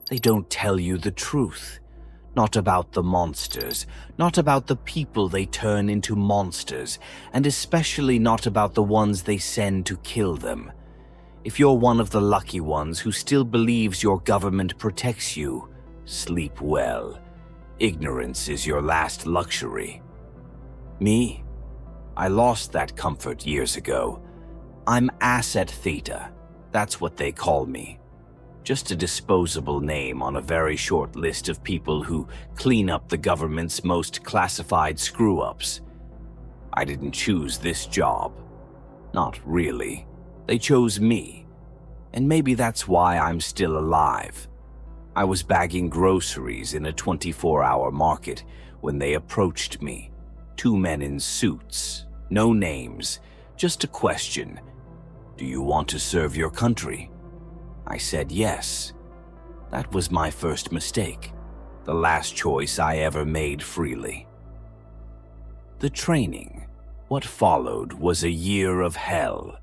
They don't tell you the truth. Not about the monsters, not about the people they turn into monsters, and especially not about the ones they send to kill them. If you're one of the lucky ones who still believes your government protects you, sleep well. Ignorance is your last luxury. Me? I lost that comfort years ago. I'm Asset Theta. That's what they call me. Just a disposable name on a very short list of people who clean up the government's most classified screw-ups. I didn't choose this job. Not really. They chose me. And maybe that's why I'm still alive. I was bagging groceries in a 24-hour market when they approached me. 2 men in suits, no names, just a question. Do you want to serve your country? I said yes. That was my first mistake, the last choice I ever made freely. The training, what followed, was a year of hell.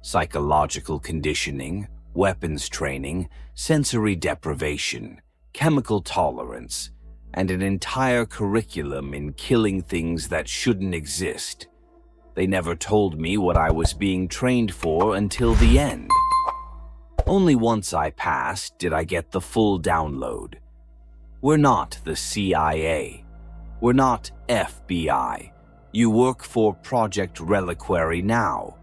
Psychological conditioning, weapons training, sensory deprivation, chemical tolerance, and an entire curriculum in killing things that shouldn't exist. They never told me what I was being trained for until the end. Only once I passed did I get the full download. We're not the CIA. We're not FBI. You work for Project Reliquary now.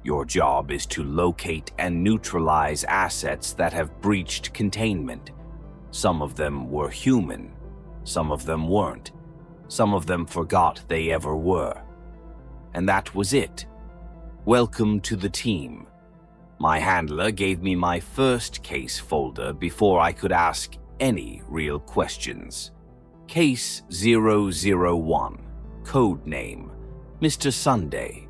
Your job is to locate and neutralize assets that have breached containment. Some of them were human. Some of them weren't. Some of them forgot they ever were. And that was it. Welcome to the team. My handler gave me my first case folder before I could ask any real questions. Case 001, code name, Mr. Sunday.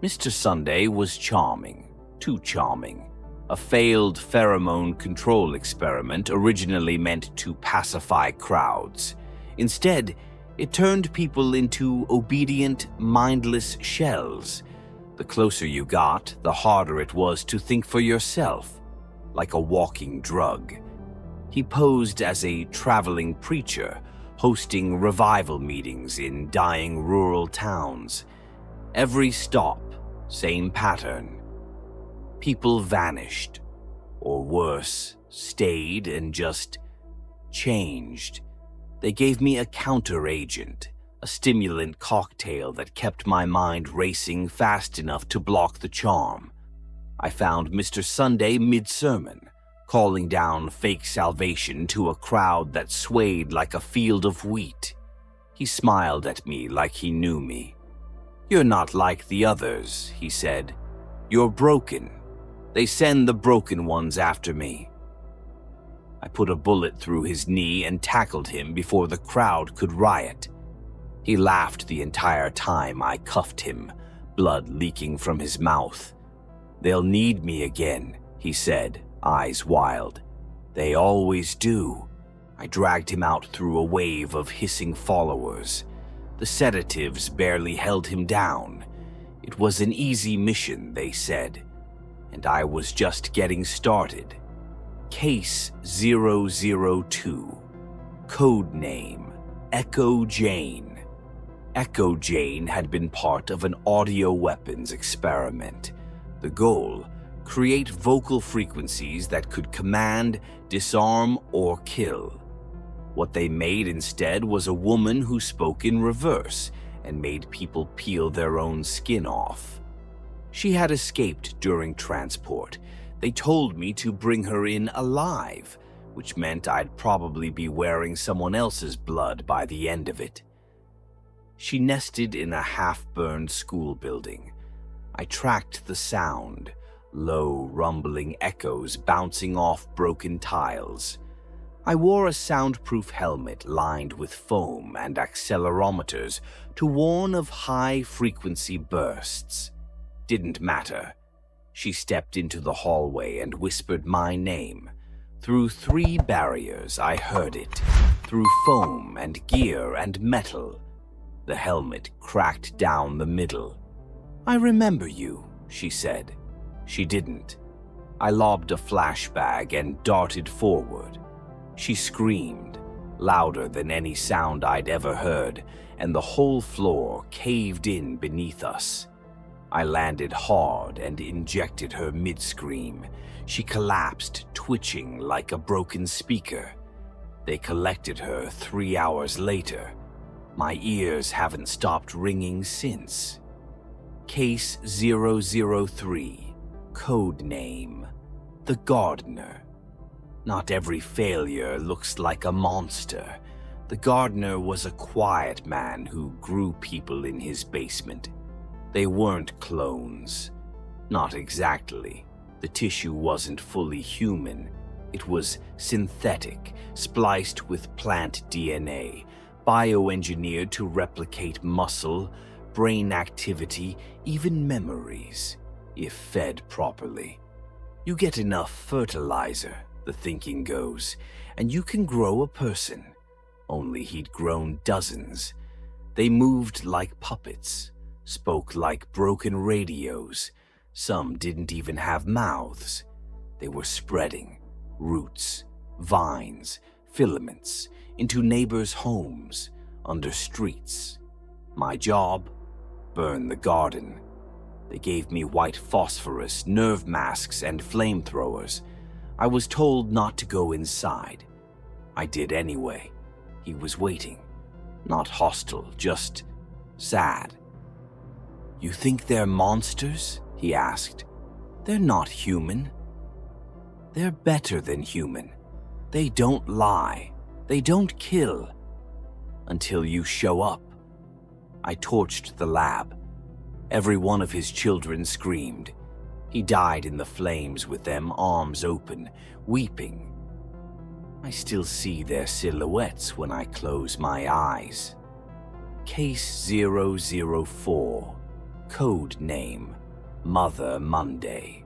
Mr. Sunday was charming, too charming. A failed pheromone control experiment originally meant to pacify crowds. Instead, it turned people into obedient, mindless shells. The closer you got, the harder it was to think for yourself, like a walking drug. He posed as a traveling preacher, hosting revival meetings in dying rural towns. Every stop, same pattern. People vanished, or worse, stayed and just changed. They gave me a counter-agent, a stimulant cocktail that kept my mind racing fast enough to block the charm. I found Mr. Sunday mid-sermon, calling down fake salvation to a crowd that swayed like a field of wheat. He smiled at me like he knew me. "You're not like the others," he said. "You're broken. They send the broken ones after me." I put a bullet through his knee and tackled him before the crowd could riot. He laughed the entire time I cuffed him, blood leaking from his mouth. "They'll need me again," he said, eyes wild. "They always do." I dragged him out through a wave of hissing followers. The sedatives barely held him down. It was an easy mission, they said, and I was just getting started. Case 002, code name, Echo Jane. Echo Jane had been part of an audio weapons experiment. The goal, create vocal frequencies that could command, disarm, or kill. What they made instead was a woman who spoke in reverse and made people peel their own skin off. She had escaped during transport. They told me to bring her in alive, which meant I'd probably be wearing someone else's blood by the end of it. She nested in a half-burned school building. I tracked the sound, low, rumbling echoes bouncing off broken tiles. I wore a soundproof helmet lined with foam and accelerometers to warn of high-frequency bursts. Didn't matter. She stepped into the hallway and whispered my name. Through 3 barriers, I heard it. Through foam and gear and metal. The helmet cracked down the middle. "I remember you," she said. She didn't. I lobbed a flashbang and darted forward. She screamed, louder than any sound I'd ever heard, and the whole floor caved in beneath us. I landed hard and injected her mid-scream. She collapsed, twitching like a broken speaker. They collected her 3 hours later. My ears haven't stopped ringing since. Case 003, code name, the Gardener. Not every failure looks like a monster. The gardener was a quiet man who grew people in his basement. They weren't clones. Not exactly. The tissue wasn't fully human. It was synthetic, spliced with plant DNA, bioengineered to replicate muscle, brain activity, even memories, if fed properly. You get enough fertilizer, the thinking goes, and you can grow a person. Only he'd grown dozens. They moved like puppets, spoke like broken radios. Some didn't even have mouths. They were spreading roots, vines, filaments into neighbors' homes, under streets. My job? Burn the garden. They gave me white phosphorus, nerve masks, and flamethrowers. I was told not to go inside. I did anyway. He was waiting. Not hostile, just sad. "You think they're monsters?" he asked. "They're not human. They're better than human. They don't lie. They don't kill. Until you show up." I torched the lab. Every one of his children screamed. He died in the flames with them, arms open, weeping. I still see their silhouettes when I close my eyes. Case 004, code name, Mother Monday.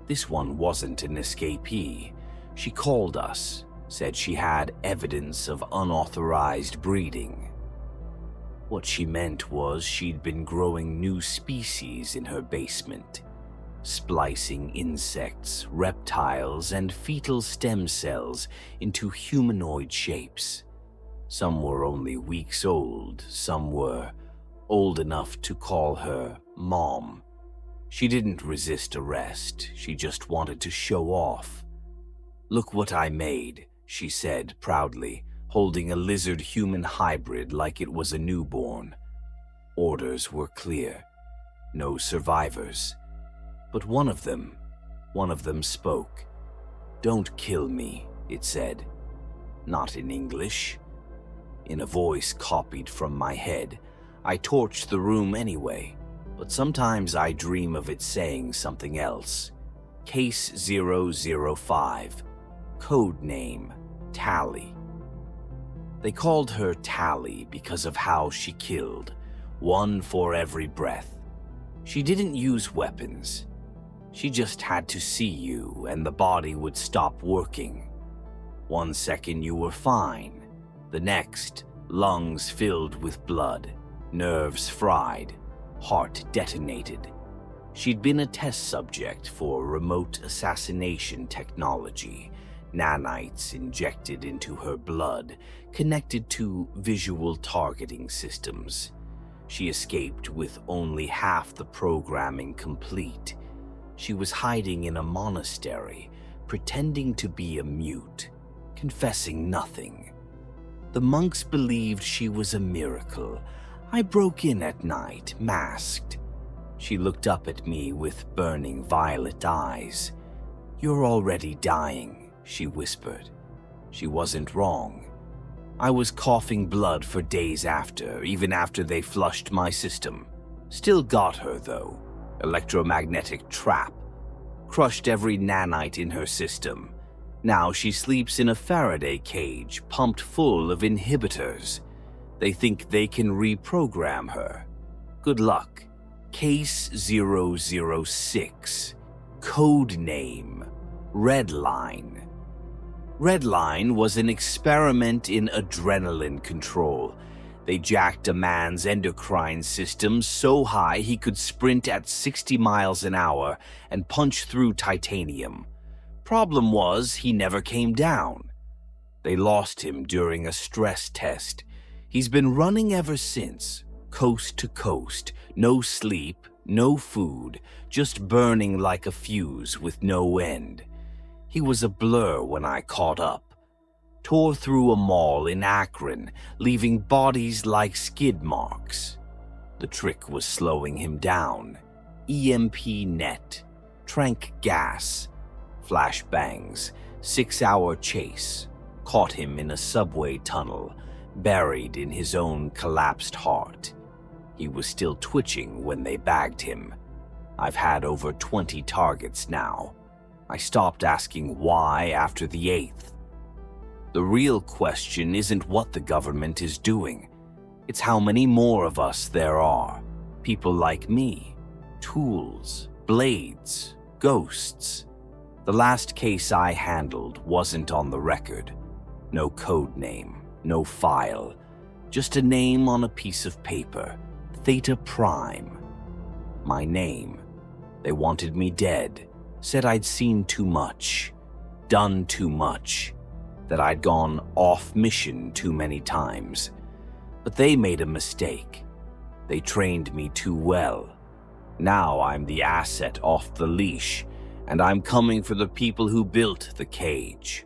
This one wasn't an escapee. She called us, said she had evidence of unauthorized breeding. What she meant was she'd been growing new species in her basement, splicing insects, reptiles, and fetal stem cells into humanoid shapes. Some were only weeks old, some were old enough to call her Mom. She didn't resist arrest, she just wanted to show off. "Look what I made," she said proudly, holding a lizard-human hybrid like it was a newborn. Orders were clear. No survivors. But one of them spoke. "Don't kill me," it said. Not in English. In a voice copied from my head, I torched the room anyway, but sometimes I dream of it saying something else. Case 005, code name, Tally. They called her Tally because of how she killed, one for every breath. She didn't use weapons. She just had to see you and the body would stop working. 1 second you were fine. The next, lungs filled with blood, nerves fried, heart detonated. She'd been a test subject for remote assassination technology, nanites injected into her blood, connected to visual targeting systems. She escaped with only half the programming complete. She was hiding in a monastery, pretending to be a mute, confessing nothing. The monks believed she was a miracle. I broke in at night, masked. She looked up at me with burning violet eyes. "You're already dying," she whispered. She wasn't wrong. I was coughing blood for days after, even after they flushed my system. Still got her, though. Electromagnetic trap. Crushed every nanite in her system. Now she sleeps in a Faraday cage pumped full of inhibitors. They think they can reprogram her. Good luck. Case 006. Code name, Redline. Redline was an experiment in adrenaline control. They jacked a man's endocrine system so high he could sprint at 60 miles an hour and punch through titanium. Problem was, he never came down. They lost him during a stress test. He's been running ever since, coast to coast, no sleep, no food, just burning like a fuse with no end. He was a blur when I caught up. Tore through a mall in Akron, leaving bodies like skid marks. The trick was slowing him down. EMP net, trank gas, flash bangs, 6-hour chase. Caught him in a subway tunnel, buried in his own collapsed heart. He was still twitching when they bagged him. I've had over 20 targets now. I stopped asking why after the 8th. The real question isn't what the government is doing. It's how many more of us there are. People like me. Tools, blades, ghosts. The last case I handled wasn't on the record. No code name, no file. Just a name on a piece of paper. Theta Prime. My name. They wanted me dead. Said I'd seen too much. Done too much. That I'd gone off mission too many times. But they made a mistake. They trained me too well. Now I'm the asset off the leash, and I'm coming for the people who built the cage.